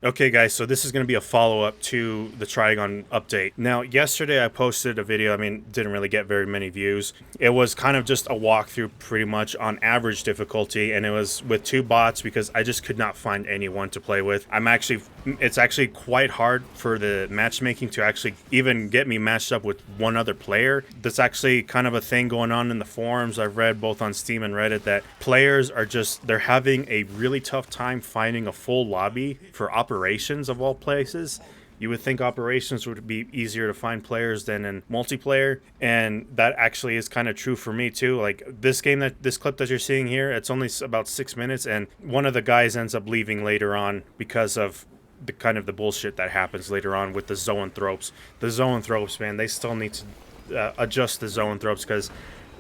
Okay guys, so this is going to be a follow-up to the Trygon update. Now, yesterday I posted a video, didn't really get very many views. It was kind of just a walkthrough pretty much on average difficulty, and it was with two bots because I just could not find anyone to play with. It's actually quite hard for the matchmaking to actually even get me matched up with one other player. That's actually kind of a thing going on in the forums. I've read both on Steam and Reddit that players are they're having a really tough time finding a full lobby for operations of all places. You would think operations would be easier to find players than in multiplayer, and that actually is kind of true for me too. Like this clip that you're seeing here, it's only about 6 minutes, and one of the guys ends up leaving later on because of the kind of the bullshit that happens later on with the zoanthropes. The zoanthropes, man, they still need to adjust the zoanthropes because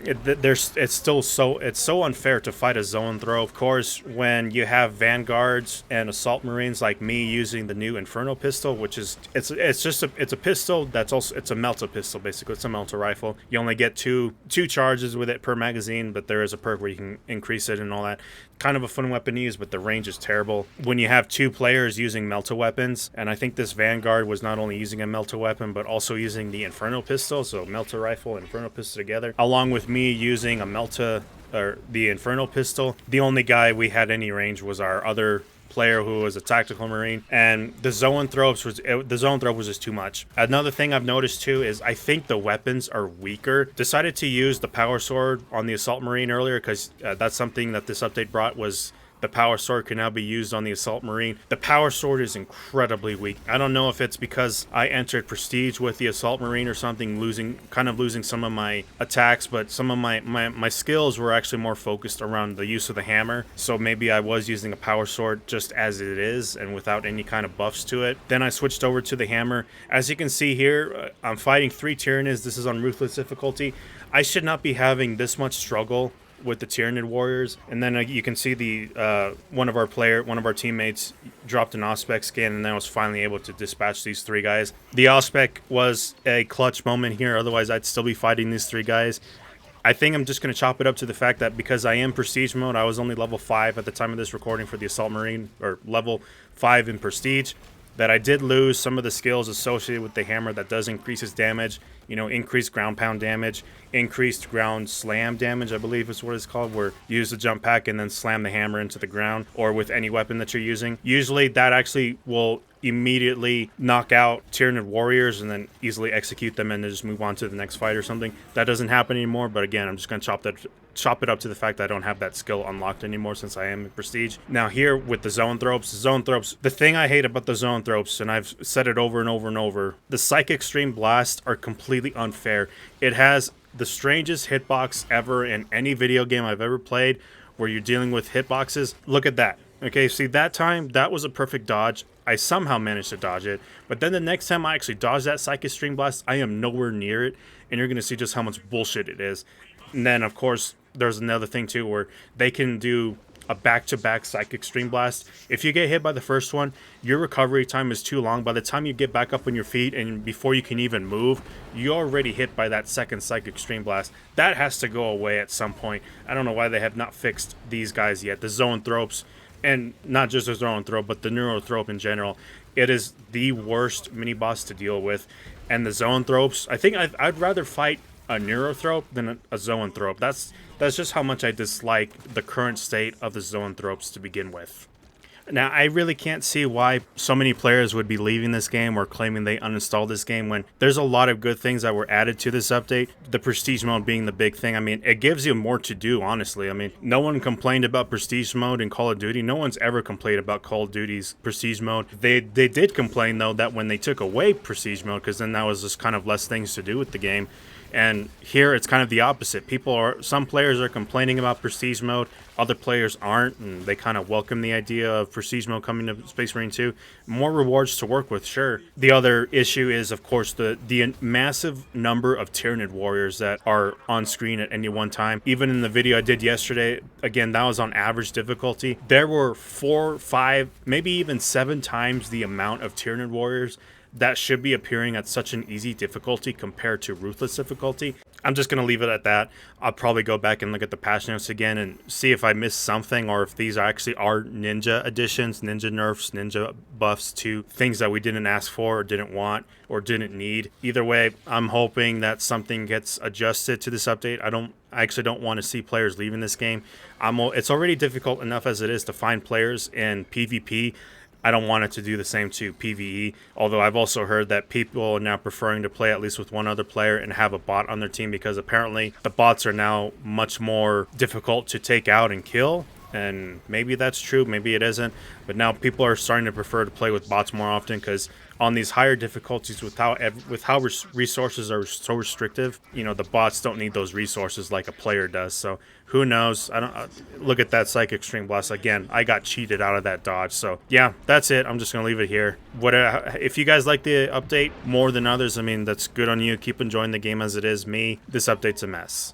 it's so unfair to fight a zoanthrope. Of course, when you have vanguards and assault marines like me using the new Inferno pistol, which is it's a pistol that's also it's a melta pistol basically. It's a melta rifle. You only get two charges with it per magazine, but there is a perk where you can increase it and all that. Kind of a fun weapon to use, but the range is terrible when you have two players using melta weapons. And I think this vanguard was not only using a melta weapon but also using the Inferno pistol, so melta rifle and Inferno pistol together, along with me using a melta or the Inferno pistol. The only guy we had any range was our other player who was a tactical marine, and the zoanthrope was just too much. Another thing I've noticed too is I think the weapons are weaker. Decided to use the power sword on the assault marine earlier because that's something that this update brought, was the power sword can now be used on the assault marine. The power sword is incredibly weak. I don't know if it's because I entered prestige with the assault marine or something, losing some of my attacks, but some of my skills were actually more focused around the use of the hammer. So maybe I was using a power sword just as it is and without any kind of buffs to it. Then I switched over to the hammer. As you can see here, I'm fighting 3 Tyranids. This is on ruthless difficulty. I should not be having this much struggle with the Tyranid warriors. And then you can see the one of our teammates dropped an Auspex skin, and then I was finally able to dispatch these 3 guys. The Auspex was a clutch moment here, otherwise I'd still be fighting these 3 guys. I think I'm just going to chop it up to the fact that because I am prestige mode, I was only level 5 at the time of this recording for the assault marine, or level 5 in prestige, that I did lose some of the skills associated with the hammer that does increase its damage, increased ground pound damage, increased ground slam damage, I believe is what it's called, where you use the jump pack and then slam the hammer into the ground, or with any weapon that you're using. Usually that actually will immediately knock out Tyranid warriors and then easily execute them and then just move on to the next fight or something. That doesn't happen anymore, but again, I'm just going to chop it up to the fact that I don't have that skill unlocked anymore since I am in prestige. Now here with the zoanthropes, the thing I hate about the zoanthropes, and I've said it over and over and over, the Psychic Stream Blasts are completely unfair. It has the strangest hitbox ever in any video game I've ever played, where you're dealing with hitboxes. Look at that. Okay, see, that time, that was a perfect dodge. I somehow managed to dodge it, but then the next time I actually dodge that Psychic Stream Blast, I am nowhere near it, and you're going to see just how much bullshit it is. And then, of course, there's another thing, too, where they can do a back-to-back Psychic Stream Blast. If you get hit by the first one, your recovery time is too long. By the time you get back up on your feet and before you can even move, you're already hit by that second Psychic Stream Blast. That has to go away at some point. I don't know why they have not fixed these guys yet. The zoanthropes, and not just the zoanthrope, but the neurothrope in general. It is the worst mini-boss to deal with. And the zoanthropes, I think I'd rather fight a neurothrope than a zoanthrope. That's just how much I dislike the current state of the zoanthropes to begin with. Now, I really can't see why so many players would be leaving this game or claiming they uninstalled this game when there's a lot of good things that were added to this update. The prestige mode being the big thing. It gives you more to do, honestly. No one complained about prestige mode in Call of Duty. No one's ever complained about Call of Duty's prestige mode. They did complain, though, that when they took away prestige mode, because then that was just kind of less things to do with the game. And here it's kind of the opposite. Some players are complaining about prestige mode, other players aren't, and they kind of welcome the idea of prestige mode coming to Space Marine 2. More rewards to work with, sure. The other issue is, of course, the massive number of Tyranid warriors that are on screen at any one time. Even in the video I did yesterday, again, that was on average difficulty. There were 4, 5, maybe even 7 times the amount of Tyranid warriors that should be appearing at such an easy difficulty compared to ruthless difficulty. I'm just going to leave it at that. I'll probably go back and look at the patch notes again and see if I missed something, or if these actually are ninja additions, ninja nerfs, ninja buffs to things that we didn't ask for or didn't want or didn't need. Either way, I'm hoping that something gets adjusted to this update. I actually don't want to see players leaving this game. It's already difficult enough as it is to find players in PvP. I don't want it to do the same to PvE, although I've also heard that people are now preferring to play at least with one other player and have a bot on their team, because apparently the bots are now much more difficult to take out and kill. And maybe that's true, maybe it isn't, but now people are starting to prefer to play with bots more often, because on these higher difficulties, with how resources are so restrictive, you know, the bots don't need those resources like a player does. So who knows? I don't look at that Psychic Extreme Blast again. I got cheated out of that dodge. So yeah, that's it. I'm just gonna leave it here. If you guys like the update more than others, I mean, that's good on you. Keep enjoying the game as it is. Me, this update's a mess.